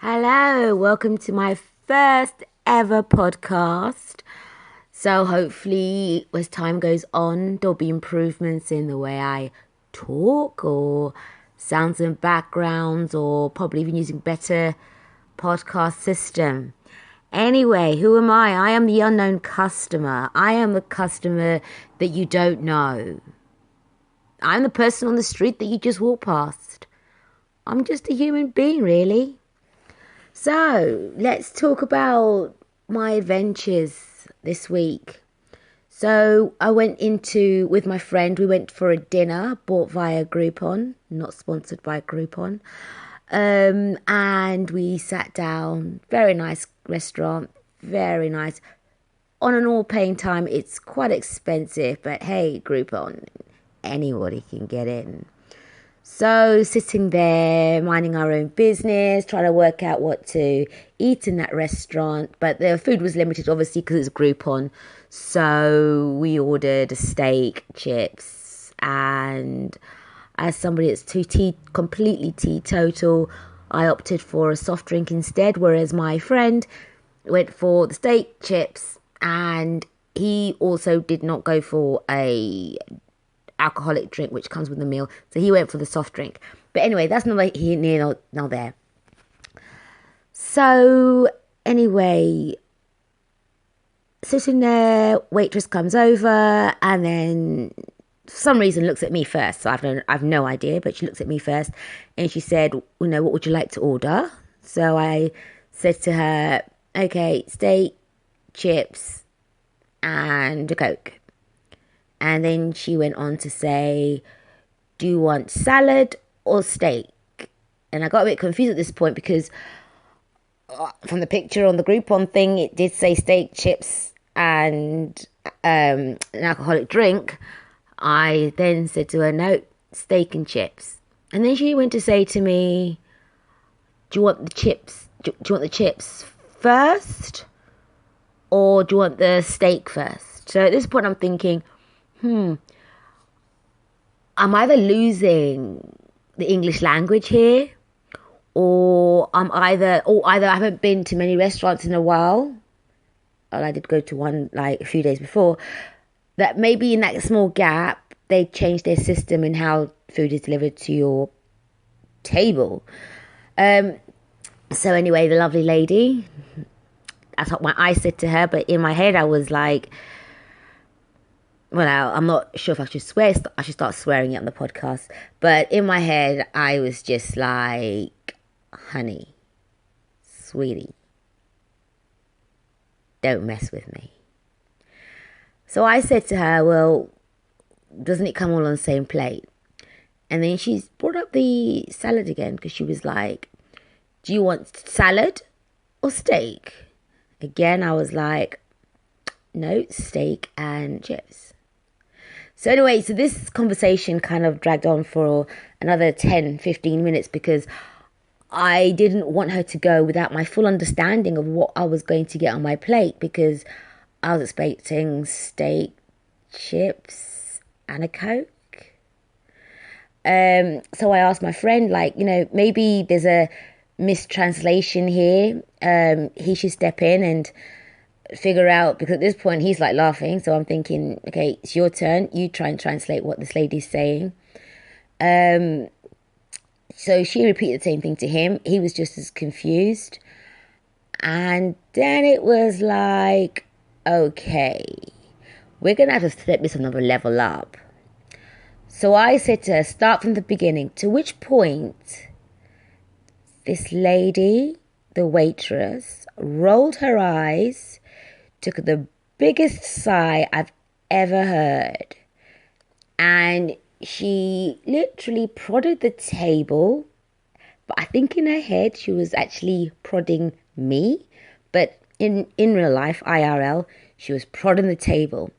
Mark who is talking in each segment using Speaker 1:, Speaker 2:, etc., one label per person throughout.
Speaker 1: Hello, welcome to my first ever podcast. So, hopefully, as time goes on, there'll be improvements in the way I talk, or sounds and backgrounds, or probably even using better podcast system. Anyway, who am I? I am the unknown customer. I am the customer that you don't know. I'm the person on the street that you just walk past. I'm just a human being, really. So, let's talk about my adventures this week. So, I went with my friend, we went for a dinner bought via Groupon, not sponsored by Groupon. And we sat down, very nice restaurant, very nice. On an all paying time, it's quite expensive, but hey, Groupon, anybody can get in. So sitting there, minding our own business, trying to work out what to eat in that restaurant. But the food was limited, obviously, because it's Groupon. So we ordered a steak, chips, and as somebody that's completely teetotal, I opted for a soft drink instead, whereas my friend went for the steak, chips, and he also did not go for a alcoholic drink which comes with the meal, so he went for the soft drink. But anyway, that's not here nor there. So anyway, sitting there, waitress comes over and then for some reason looks at me first. So I've no idea, but she looks at me first and she said, what would you like to order? So I said to her, okay, steak, chips, and a Coke. And then she went on to say, do you want salad or steak? And I got a bit confused at this point because from the picture on the Groupon thing, it did say steak, chips, and an alcoholic drink. I then said to her, no, steak and chips. And then she went to say to me, do you want the chips? Do you want the chips first? Or do you want the steak first? So at this point, I'm thinking, I'm either losing the English language here, or either I haven't been to many restaurants in a while. Well, I did go to one like a few days before. That maybe in that small gap, they changed their system in how food is delivered to your table. So anyway, the lovely lady, that's what I said to her, but in my head I was like, well, I'm not sure if I should swear. I should start swearing it on the podcast. But in my head, I was just like, honey, sweetie, don't mess with me. So I said to her, well, doesn't it come all on the same plate? And then she brought up the salad again because she was like, do you want salad or steak? Again, I was like, no, steak and chips. So anyway, so this conversation kind of dragged on for another 10, 15 minutes because I didn't want her to go without my full understanding of what I was going to get on my plate, because I was expecting steak, chips, and a Coke. So I asked my friend, maybe there's a mistranslation here. He should step in and figure out, because at this point he's like laughing, so I'm thinking, okay, it's your turn, you try and translate what this lady's saying. So she repeated the same thing to him. He was just as confused, and then it was like, okay, we're gonna have to step this another level up. So I said to her, start from the beginning, to which point this lady, the waitress, rolled her eyes, took the biggest sigh I've ever heard, and she literally prodded the table, but I think in her head she was actually prodding me, but in real life, IRL, she was prodding the table.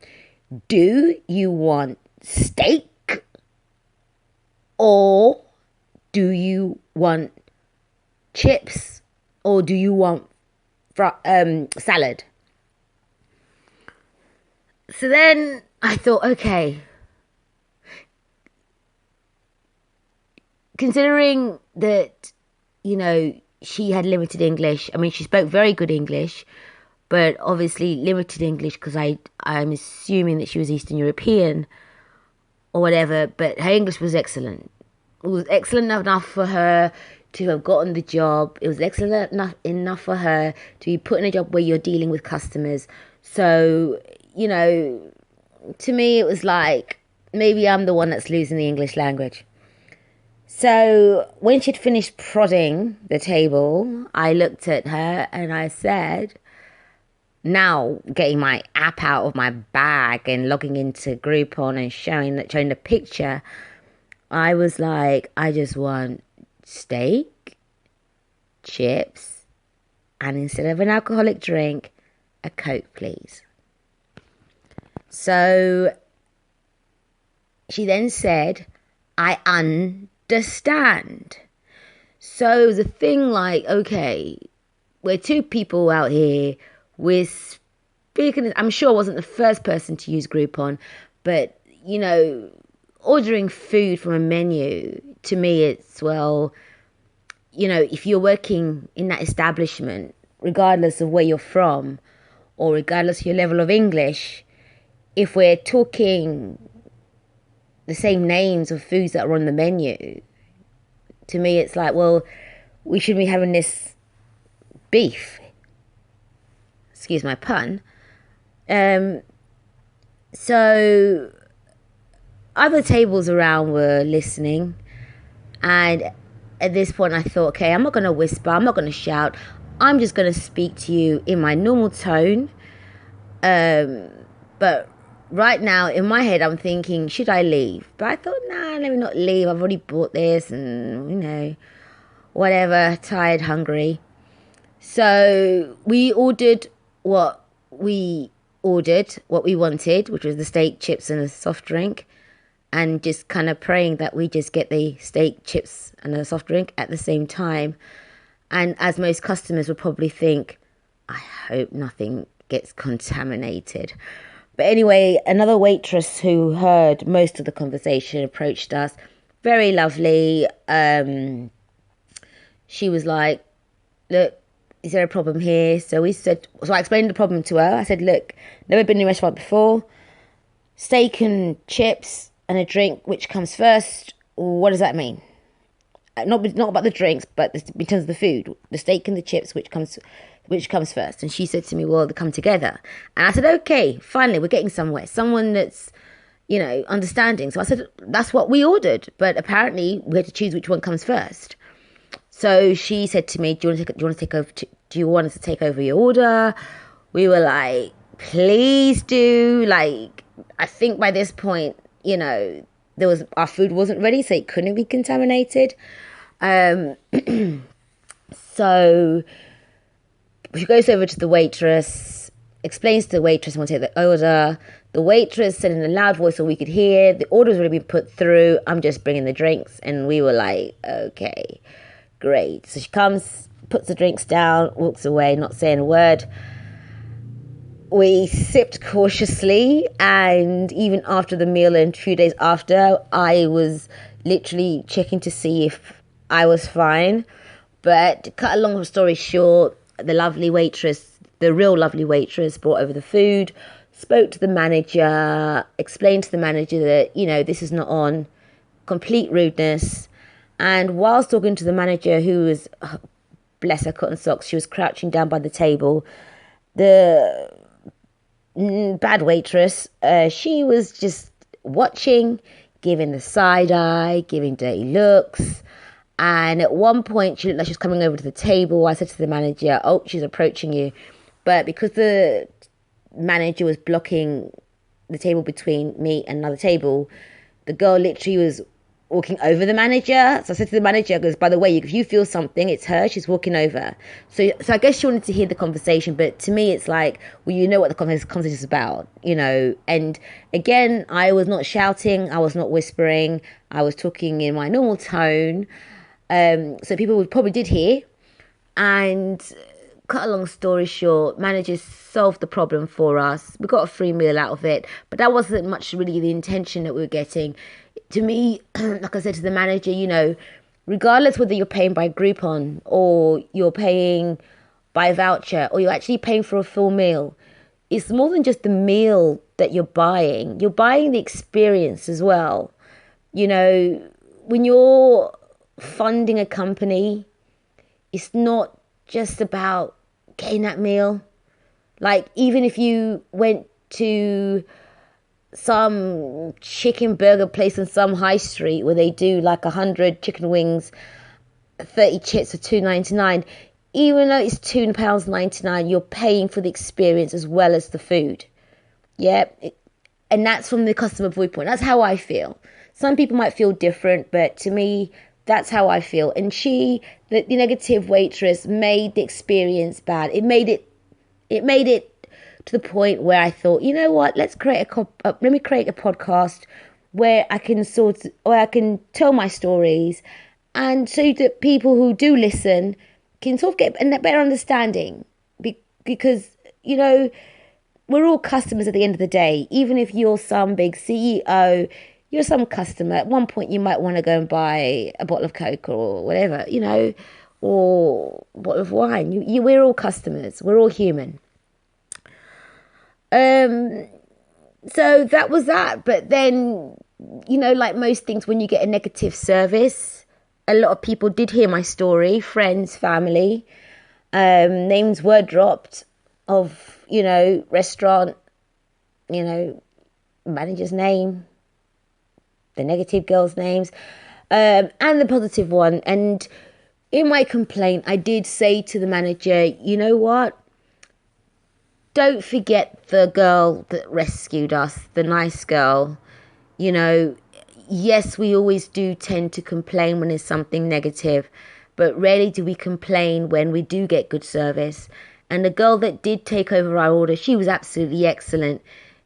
Speaker 1: Do you want steak, or do you want chips, or do you want salad? So then I thought, okay, considering that, she had limited English. I mean, she spoke very good English, but obviously limited English because I'm assuming that she was Eastern European or whatever. But her English was excellent. It was excellent enough for her to have gotten the job. It was excellent enough for her to be put in a job where you're dealing with customers. So, to me, it was like maybe I'm the one that's losing the English language. So when she'd finished prodding the table, I looked at her and I said, now getting my app out of my bag and logging into Groupon and showing the picture, I was like, I just want steak, chips, and instead of an alcoholic drink, a Coke, please. So she then said, I understand. So the thing like, okay, we're two people out here, we're speaking, I'm sure I wasn't the first person to use Groupon, but, ordering food from a menu, to me, it's, well, if you're working in that establishment, regardless of where you're from, or regardless of your level of English, if we're talking the same names of foods that are on the menu, to me it's like, well, we should be having this beef. Excuse my pun. So other tables around were listening, and at this point I thought, okay, I'm not going to whisper, I'm not going to shout, I'm just going to speak to you in my normal tone. But right now in my head I'm thinking, should I leave? But I thought, nah, let me not leave, I've already bought this and whatever, tired, hungry. So we ordered what we wanted, which was the steak, chips and a soft drink, and just kind of praying that we just get the steak, chips and a soft drink at the same time. And as most customers would probably think, I hope nothing gets contaminated. But anyway, another waitress who heard most of the conversation approached us. Very lovely. She was like, look, is there a problem here? So I explained the problem to her. I said, look, never been in a restaurant before. Steak and chips and a drink, which comes first? What does that mean? Not about the drinks, but in terms of the food, the steak and the chips, which comes first? And she said to me, well, they come together. And I said, okay, finally, we're getting somewhere. Someone that's, understanding. So I said, that's what we ordered. But apparently we had to choose which one comes first. So she said to me, do you want us to take over your order? We were like, please do. Like, I think by this point, our food wasn't ready, so it couldn't be contaminated. So she goes over to the waitress, explains to the waitress, I want to take the order. The waitress said in a loud voice so we could hear, the order's already been put through, I'm just bringing the drinks. And we were like, okay, great. So she comes, puts the drinks down, walks away, not saying a word. We sipped cautiously, and even after the meal and a few days after, I was literally checking to see if I was fine. But to cut a long story short, the real lovely waitress brought over the food, spoke to the manager, explained to the manager that, this is not on, complete rudeness. And whilst talking to the manager, who was, bless her cotton socks, she was crouching down by the table, the bad waitress, she was just watching, giving the side eye, giving dirty looks. And at one point she looked like she was coming over to the table. I said to the manager, oh, she's approaching you. But because the manager was blocking the table between me and another table, the girl literally was walking over the manager. So I said to the manager, goes, by the way, if you feel something, it's her, she's walking over. So I guess she wanted to hear the conversation, but to me it's like, well, you know what the conversation is about, and again, I was not shouting, I was not whispering, I was talking in my normal tone, so people probably did hear. And cut a long story short, managers solved the problem for us. We got a free meal out of it, but that wasn't much really the intention that we were getting. To me, like I said to the manager, regardless whether you're paying by Groupon or you're paying by voucher or you're actually paying for a full meal, it's more than just the meal that you're buying. You're buying the experience as well. You know, when you're funding a company, it's not just about getting that meal. Like, even if you went to some chicken burger place on some high street where they do like 100 chicken wings, 30 chips for $2.99, even though it's £2.99, you're paying for the experience as well as the food. Yeah, and that's from the customer viewpoint. That's how I feel. Some people might feel different, but to me, that's how I feel. And the negative waitress, made the experience bad. It made it to the point where I thought, you know what? Let me create a podcast where I can tell my stories, and so that people who do listen can sort of get a better understanding. Because, you know, we're all customers at the end of the day. Even if you're some big CEO, you're some customer. At one point, you might want to go and buy a bottle of Coke or whatever, you know, or a bottle of wine. We're all customers. We're all human. So that was that. But then, you know, like most things, when you get a negative service, a lot of people did hear my story, friends, family, names were dropped of, you know, restaurant, you know, manager's name, the negative girl's names, and the positive one. And in my complaint, I did say to the manager, you know what? Don't forget the girl that rescued us, the nice girl. You know, yes, we always do tend to complain when there's something negative, but rarely do we complain when we do get good service. And the girl that did take over our order, she was absolutely excellent.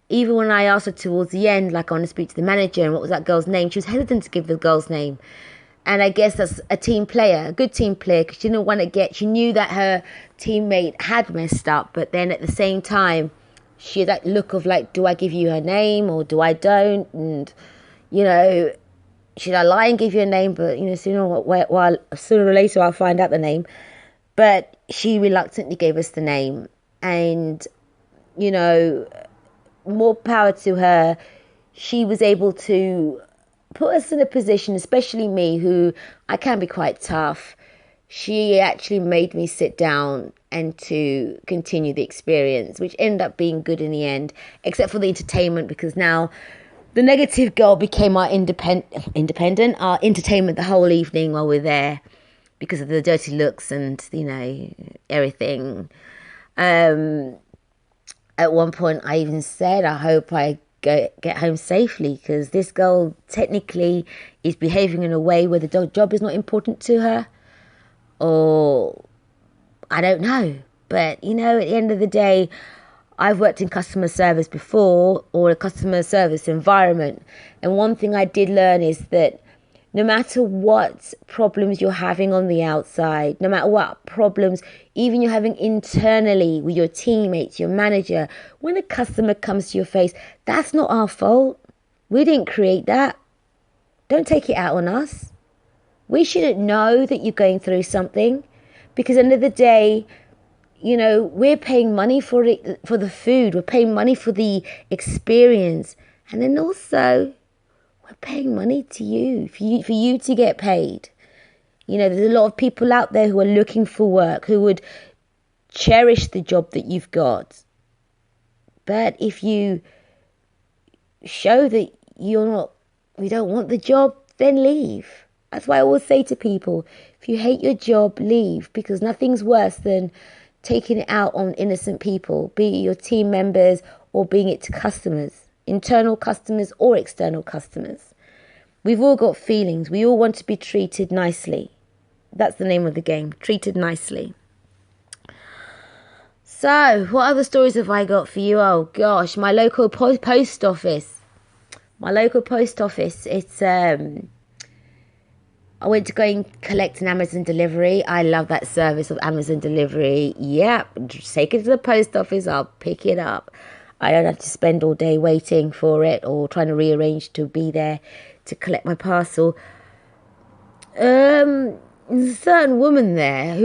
Speaker 1: Even when I asked her towards the end, like, I want to speak to the manager and what was that girl's name, she was hesitant to give the girl's name. And I guess that's a team player, a good team player, because she didn't want to she knew that her teammate had messed up, but then at the same time, she had that look of like, do I give you her name or do I don't? And, you know, should I lie and give you a name? But, you know, sooner or later I'll find out the name. But she reluctantly gave us the name. And, you know, more power to her. She was able to put us in a position, especially me, who I can be quite tough. She actually made me sit down and to continue the experience, which ended up being good in the end, except for the entertainment, because now the negative girl became our our entertainment the whole evening while we're there, because of the dirty looks and, you know, everything. At one point I even said, I hope I get home safely, because this girl technically is behaving in a way where the job is not important to her, or I don't know. But, you know, at the end of the day, I've worked in customer service before, or a customer service environment, and one thing I did learn is that no matter what problems you're having on the outside, no matter what problems even you're having internally with your teammates, your manager, when a customer comes to your face, that's not our fault. We didn't create that. Don't take it out on us. We shouldn't know that you're going through something, because at the end of the day, you know, we're paying money for it, for the food. We're paying money for the experience. And then also, we're paying money to you, for you to get paid. You know, there's a lot of people out there who are looking for work, who would cherish the job that you've got. But if you show that you don't want the job, then leave. That's why I always say to people, if you hate your job, leave, because nothing's worse than taking it out on innocent people, be it your team members or being it to customers, internal customers or external customers. We've all got feelings. We all want to be treated nicely. That's the name of the game, treated nicely. So, what other stories have I got for you? Oh gosh, my local post office. It's I went to go and collect an Amazon delivery. I love that service of Amazon delivery. Yep, just take it to the post office. I'll pick it up. I don't have to spend all day waiting for it or trying to rearrange to be there to collect my parcel. There's a certain woman there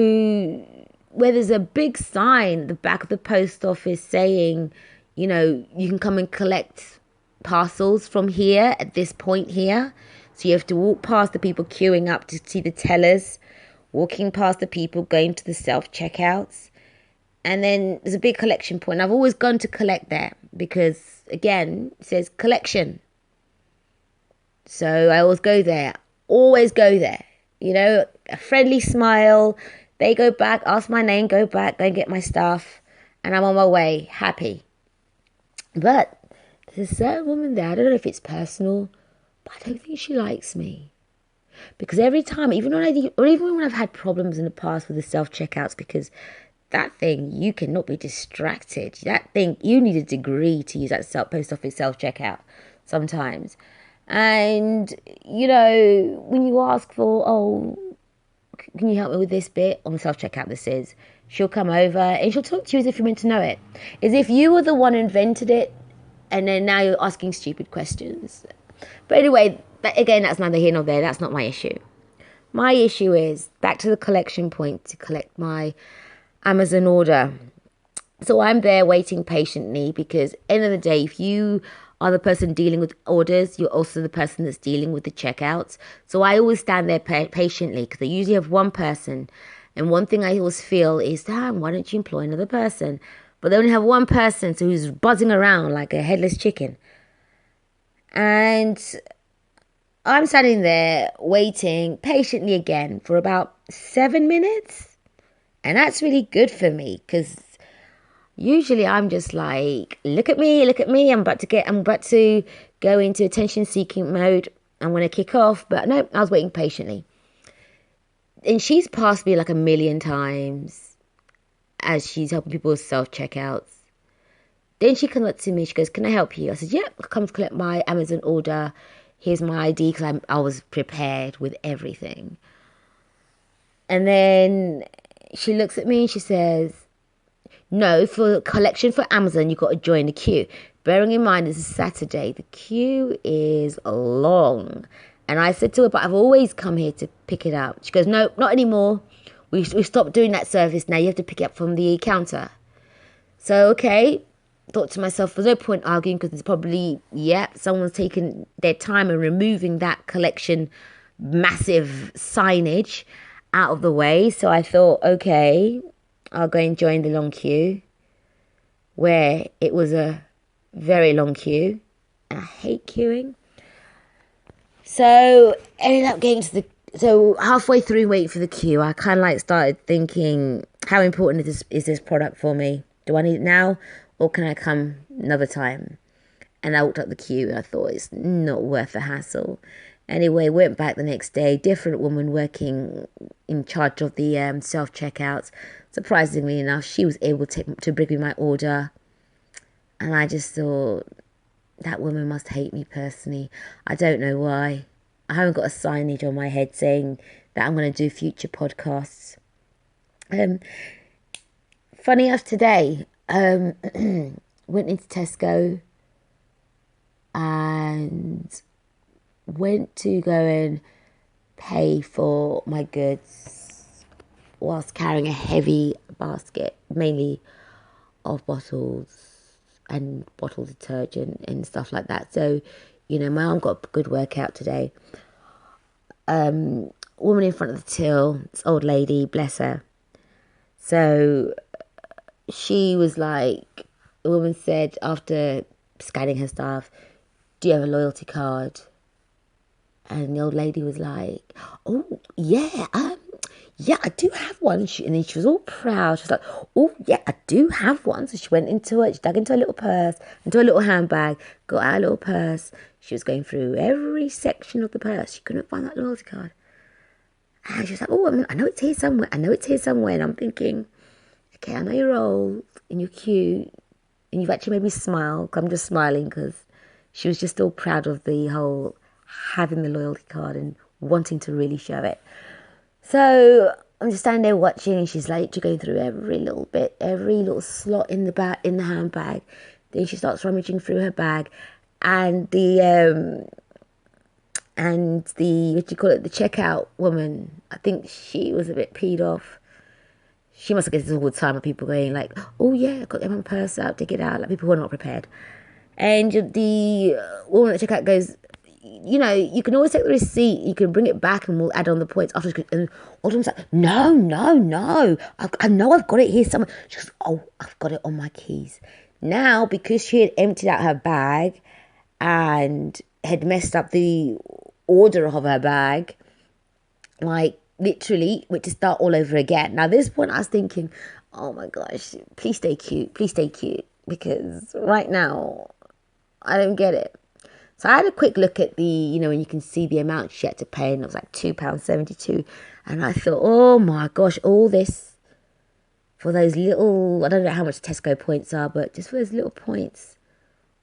Speaker 1: where there's a big sign at the back of the post office saying, you can come and collect parcels from here at this point here. So you have to walk past the people queuing up to see the tellers, walking past the people going to the self-checkouts. And then there's a big collection point. I've always gone to collect there because, again, it says collection. So I always go there. Always go there. A friendly smile. They go back, ask my name, go back, go and get my stuff. And I'm on my way, happy. But there's a certain woman there. I don't know if it's personal, but I don't think she likes me. Because every time, even when I've had problems in the past with the self-checkouts, because that thing, you cannot be distracted. That thing, you need a degree to use that post office self-checkout sometimes. And, when you ask for, can you help me with this bit on the self-checkout, this is, she'll come over and she'll talk to you as if you're meant to know it. As if you were the one who invented it, and then now you're asking stupid questions. But anyway, that's neither here nor there. That's not my issue. My issue is back to the collection point to collect my Amazon order. So I'm there waiting patiently because end of the day, if you are the person dealing with orders, you're also the person that's dealing with the checkouts. So I always stand there patiently because I usually have one person. And one thing I always feel is, why don't you employ another person? But they only have one person, so who's buzzing around like a headless chicken. And I'm standing there waiting patiently again for about 7 minutes. And that's really good for me because usually I'm just like, look at me. I'm about to go into attention seeking mode. I'm going to kick off. But no, I was waiting patiently. And she's passed me like a million times as she's helping people with self-checkouts. Then she comes up to me. She goes, can I help you? I said, yeah, come to collect my Amazon order. Here's my ID because I was prepared with everything. And then she looks at me and she says, no, for collection for Amazon, you've got to join the queue. Bearing in mind, it's a Saturday. The queue is long. And I said to her, but I've always come here to pick it up. She goes, no, not anymore. We stopped doing that service now. You have to pick it up from the counter. So, okay. Thought to myself, there's no point arguing because it's probably, someone's taken their time and removing that collection massive signage out of the way. So I thought, okay, I'll go and join the long queue, where it was a very long queue. And I hate queuing. So ended up getting so halfway through waiting for the queue, I kind of started thinking, how important is this product for me? Do I need it now or can I come another time? And I looked up the queue and I thought it's not worth the hassle. Anyway, went back the next day, different woman working in charge of the self-checkouts. Surprisingly enough, she was able to bring me my order. And I just thought, that woman must hate me personally. I don't know why. I haven't got a signage on my head saying that I'm going to do future podcasts. Funny enough, today, went into Tesco and went to go and pay for my goods whilst carrying a heavy basket, mainly of bottles and bottle detergent and stuff like that. So, my arm got a good workout today. Woman in front of the till, this old lady, bless her. So she was like, the woman said after scanning her stuff, do you have a loyalty card? And the old lady was like, oh, yeah, I do have one. And then she was all proud. She was like, oh, yeah, I do have one. So she went into it. She dug into her little purse, into her little handbag, got out a little purse. She was going through every section of the purse. She couldn't find that loyalty card. And she was like, oh, I know it's here somewhere. And I'm thinking, okay, I know you're old and you're cute. And you've actually made me smile. I'm just smiling because she was just all proud of the whole having the loyalty card and wanting to really show it. So I'm just standing there watching, and she's like going through every little bit, every little slot in the handbag. Then she starts rummaging through her bag, and the And the, what do you call it, the checkout woman, I think she was a bit peed off. She must have get this all the time of people going like, oh yeah, I got my purse out, take it out, like people who are not prepared. And the woman at checkout goes, you can always take the receipt, you can bring it back and we'll add on the points after. And Autumn's like, no, I know I've got it here somewhere. She goes, oh, I've got it on my keys. Now, because she had emptied out her bag and had messed up the order of her bag, like literally we had to start all over again. Now this point I was thinking, oh my gosh, please stay cute, because right now I don't get it. So I had a quick look at the, when you can see the amount she had to pay, and it was like £2.72, and I thought, oh my gosh, all this for those little, I don't know how much Tesco points are, but just for those little points,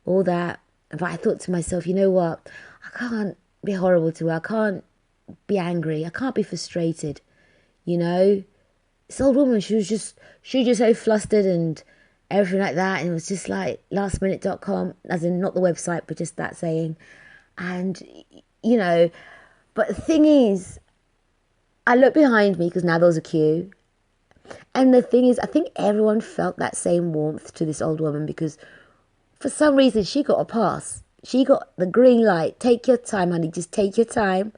Speaker 1: all that. But I thought to myself, you know what, I can't be horrible to her, I can't be angry, I can't be frustrated, This old woman, she was just so flustered and everything like that, and it was just like lastminute.com, as in not the website, but just that saying. And but the thing is, I looked behind me because now there was a queue, and the thing is, I think everyone felt that same warmth to this old woman, because for some reason she got a pass. She got the green light. Take your time, honey. Just take your time.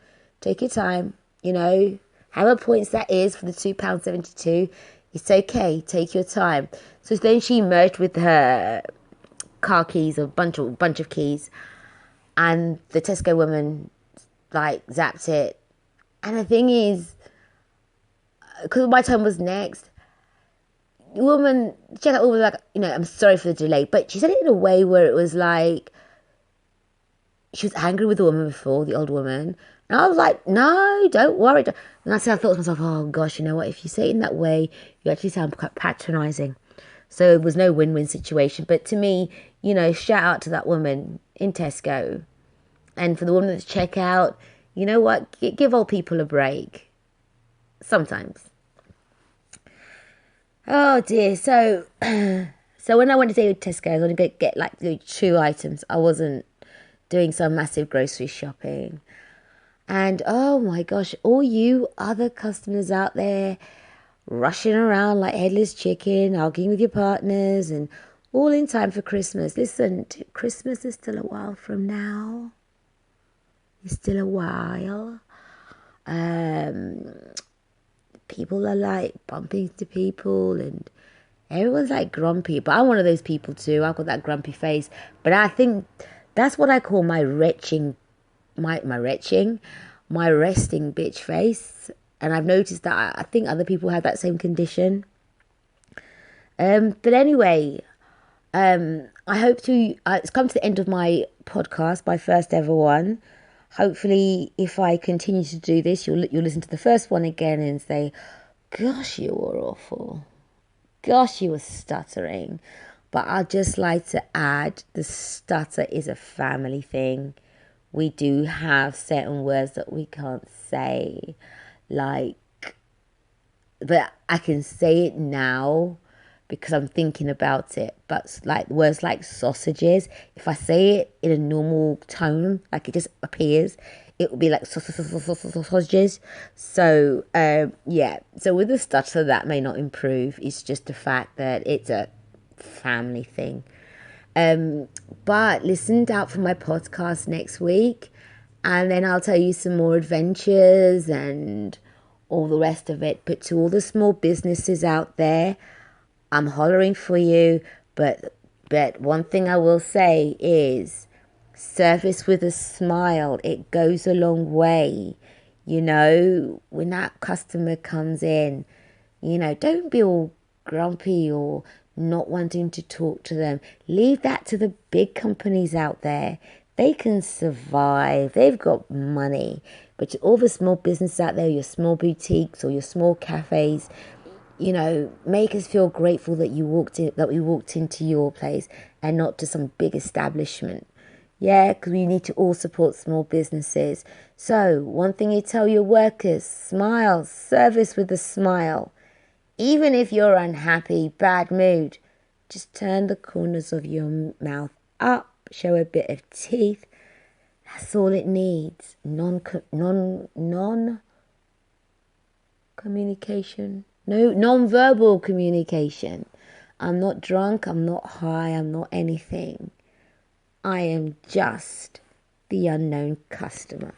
Speaker 1: However points that is for the £2.72. It's okay. Take your time. So then she merged with her car keys, a bunch of keys, and the Tesco woman like zapped it. And the thing is, because my turn was next, the woman, checkout woman was like, I'm sorry for the delay, but she said it in a way where it was like she was angry with the woman before, the old woman. And I was like, no, don't worry. And I thought to myself, oh gosh, you know what? If you say it in that way, you actually sound quite patronising. So it was no win-win situation. But to me, shout out to that woman in Tesco. And for the woman that's checkout, you know what? Give old people a break. Sometimes. Oh dear. So when I went to Tesco, I was going to get like 2 items. I wasn't doing some massive grocery shopping. And oh my gosh, all you other customers out there rushing around like headless chicken, arguing with your partners, and all in time for Christmas. Listen, Christmas is still a while from now. It's still a while. People are like bumping into people and everyone's like grumpy. But I'm one of those people too. I've got that grumpy face. But I think that's what I call my resting bitch face. And I've noticed that I think other people have that same condition. But anyway, I hope to, it's come to the end of my podcast, my first ever one. Hopefully, if I continue to do this, you'll listen to the first one again and say, gosh, you were awful. Gosh, you were stuttering. But I'd just like to add, the stutter is a family thing. We do have certain words that we can't say. But I can say it now because I'm thinking about it. But like words like sausages, if I say it in a normal tone, like it just appears, it would be like sausages. So yeah. So with the stutter, that may not improve. It's just the fact that it's a family thing. But listen out for my podcast next week, and then I'll tell you some more adventures and all the rest of it. But to all the small businesses out there, I'm hollering for you, but one thing I will say is service with a smile. It goes a long way. When that customer comes in, don't be all grumpy or not wanting to talk to them. Leave that to the big companies out there. They can survive. They've got money. But to all the small businesses out there, your small boutiques or your small cafes, make us feel grateful that we walked into your place and not to some big establishment. Yeah, because we need to all support small businesses. So one thing you tell your workers, smile, service with a smile. Even if you're unhappy, bad mood, just turn the corners of your mouth up, show a bit of teeth, That's all it needs. Non communication. No, non-verbal communication. I'm not drunk, I'm not high, I'm not anything. I am just the unknown customer.